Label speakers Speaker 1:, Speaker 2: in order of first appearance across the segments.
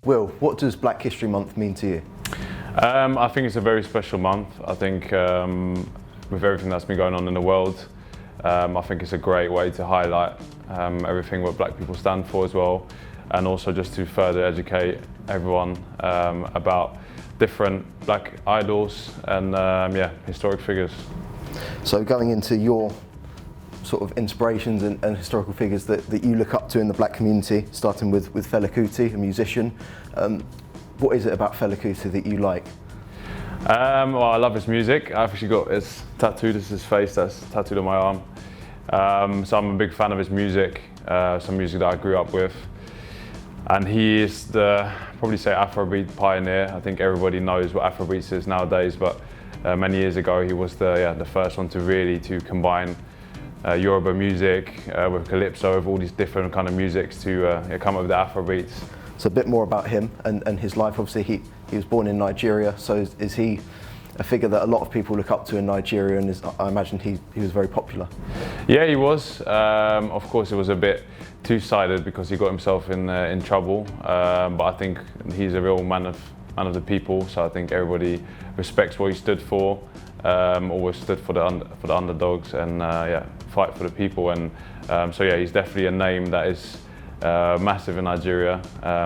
Speaker 1: Will, what does Black History Month mean to you?
Speaker 2: I think it's a very special month. I think with everything that's been going on in the world, I think it's a great way to highlight everything what black people stand for as well, and also just to further educate everyone about different black idols and historic figures.
Speaker 1: So going into your sort of inspirations and historical figures that you look up to in the black community, starting with Fela Kuti, a musician. What is it about Fela Kuti that you like?
Speaker 2: Well, I love his music. I've actually got his tattooed, this is his face that's tattooed on my arm. So I'm a big fan of his music, some music that I grew up with. And he is probably say Afrobeat pioneer. I think everybody knows what Afrobeats is nowadays, but many years ago he was the first one to really combine Yoruba music with calypso, with all these different kind of musics to come up with the Afrobeats.
Speaker 1: So a bit more about him and his life. Obviously he was born in Nigeria, so is he a figure that a lot of people look up to in Nigeria, and I imagine he was very popular?
Speaker 2: Yeah, he was. Of course it was a bit two-sided because he got himself in trouble, but I think he's a real man of the people, so I think everybody respects what he stood for, always stood for the underdogs and fight for the people, and so yeah, he's definitely a name that is massive in Nigeria,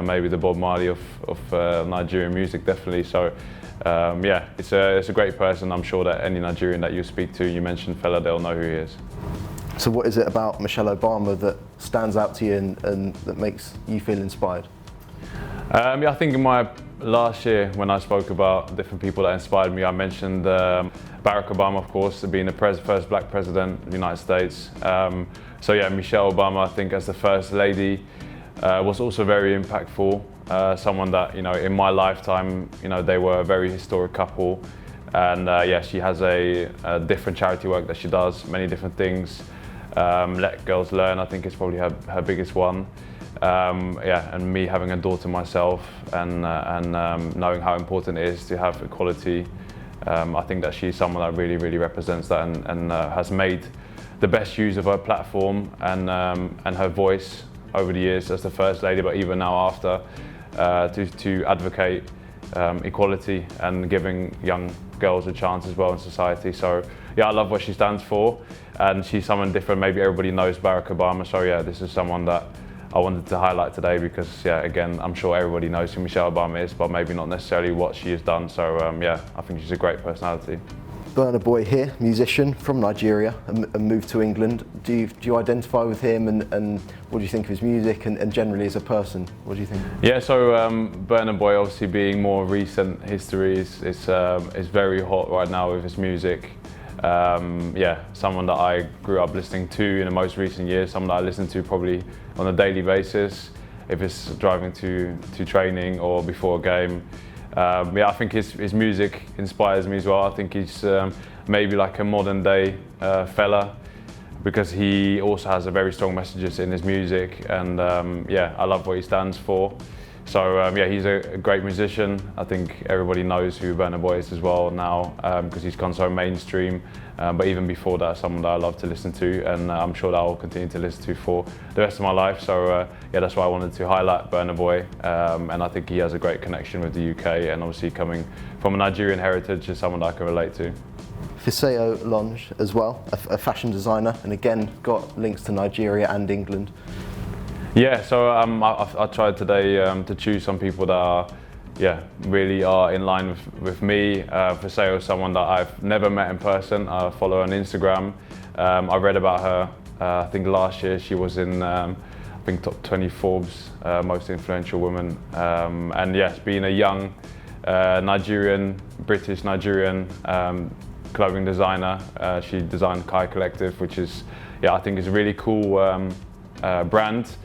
Speaker 2: maybe the Bob Marley of Nigerian music, definitely. So yeah, it's a great person. I'm sure that any Nigerian that you speak to, you mention Fela, they'll know who he is.
Speaker 1: So what is it about Michelle Obama that stands out to you and that makes you feel inspired?
Speaker 2: Yeah, I think in my last year when I spoke about different people that inspired me, I mentioned Barack Obama, of course, being the first black president of the United States. So yeah, Michelle Obama, I think as the first lady, was also very impactful. Someone that, in my lifetime, they were a very historic couple. And yeah, she has a different charity work that she does, many different things. Let Girls Learn, I think is probably her biggest one. Yeah, and me having a daughter myself and knowing how important it is to have equality, I think that she's someone that really represents that and has made the best use of her platform and her voice over the years as the First Lady, but even now after, to advocate equality and giving young girls a chance as well in society. So yeah, I love what she stands for, and she's someone different. Maybe everybody knows Barack Obama, so yeah, this is someone that I wanted to highlight today because, yeah, again, I'm sure everybody knows who Michelle Obama is, but maybe not necessarily what she has done. So yeah, I think she's a great personality.
Speaker 1: Burna Boy here, musician from Nigeria, and moved to England. Do you identify with him, and what do you think of his music, and generally as a person, what do you think?
Speaker 2: Yeah, so Burna Boy, obviously being more recent history, is very hot right now with his music. Yeah, someone that I grew up listening to in the most recent years, someone that I listen to probably on a daily basis, if it's driving to training or before a game. Yeah, I think his music inspires me as well. I think he's maybe like a modern day fella, because he also has a very strong messages in his music, and yeah, I love what he stands for. So yeah, he's a great musician. I think everybody knows who Burna Boy is as well now, because he's gone so mainstream. But even before that, someone that I love to listen to, and I'm sure that I'll continue to listen to for the rest of my life. So yeah, that's why I wanted to highlight Burna Boy, and I think he has a great connection with the UK, and obviously coming from a Nigerian heritage is someone that I can relate to.
Speaker 1: Fisayo Lounge as well, a fashion designer, and again got links to Nigeria and England.
Speaker 2: Yeah, so I tried today to choose some people that are, really are in line with me. Fisayo is someone that I've never met in person. I follow her on Instagram. I read about her, I think last year she was in, I think top 20 Forbes, most influential woman. And yes, being a young British Nigerian clothing designer, she designed Kai Collective, which is, I think is a really cool brand.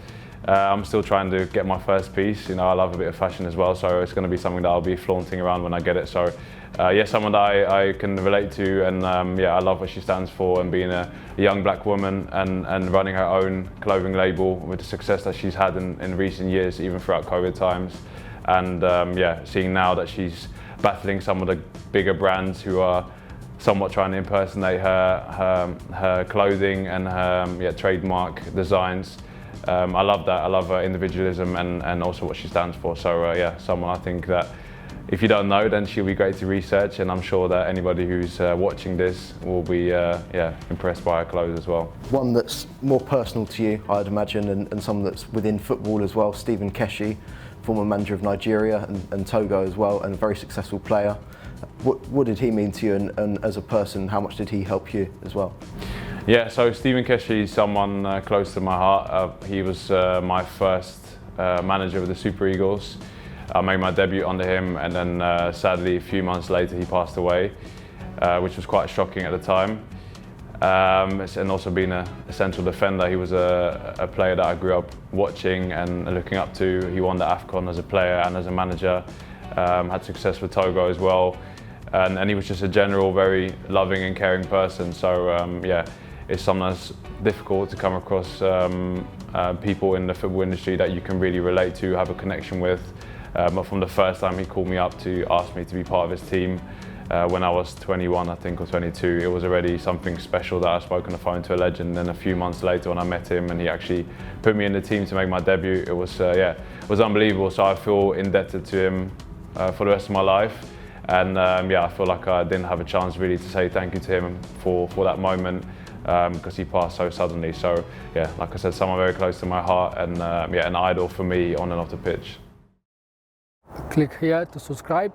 Speaker 2: I'm still trying to get my first piece. I love a bit of fashion as well, so it's going to be something that I'll be flaunting around when I get it. So yeah, someone that I can relate to, and yeah, I love what she stands for, and being a young black woman and running her own clothing label with the success that she's had in recent years, even throughout COVID times. And yeah, seeing now that she's battling some of the bigger brands who are somewhat trying to impersonate her clothing and her trademark designs. I love that. I love her individualism and also what she stands for. So yeah, someone I think that if you don't know, then she'll be great to research, and I'm sure that anybody who's watching this will be impressed by her clothes as well.
Speaker 1: One that's more personal to you, I'd imagine, and someone that's within football as well, Stephen Keshi, former manager of Nigeria and Togo as well, and a very successful player. What did he mean to you, and as a person, how much did he help you as well?
Speaker 2: Yeah, so Stephen Keshi is someone close to my heart. He was my first manager of the Super Eagles. I made my debut under him, and then sadly a few months later he passed away, which was quite shocking at the time. And also being a central defender, he was a player that I grew up watching and looking up to. He won the AFCON as a player and as a manager, had success with Togo as well, and he was just a general, very loving and caring person. So yeah, it's sometimes difficult to come across people in the football industry that you can really relate to, have a connection with. But from the first time he called me up to ask me to be part of his team, when I was 21, I think, or 22, it was already something special that I spoke on the phone to a legend. And a few months later, when I met him and he actually put me in the team to make my debut, it was it was unbelievable. So I feel indebted to him for the rest of my life. And yeah, I feel like I didn't have a chance really to say thank you to him for that moment, because he passed so suddenly. So yeah, like I said, someone very close to my heart, and yeah, an idol for me on and off the pitch.
Speaker 3: Click here to subscribe.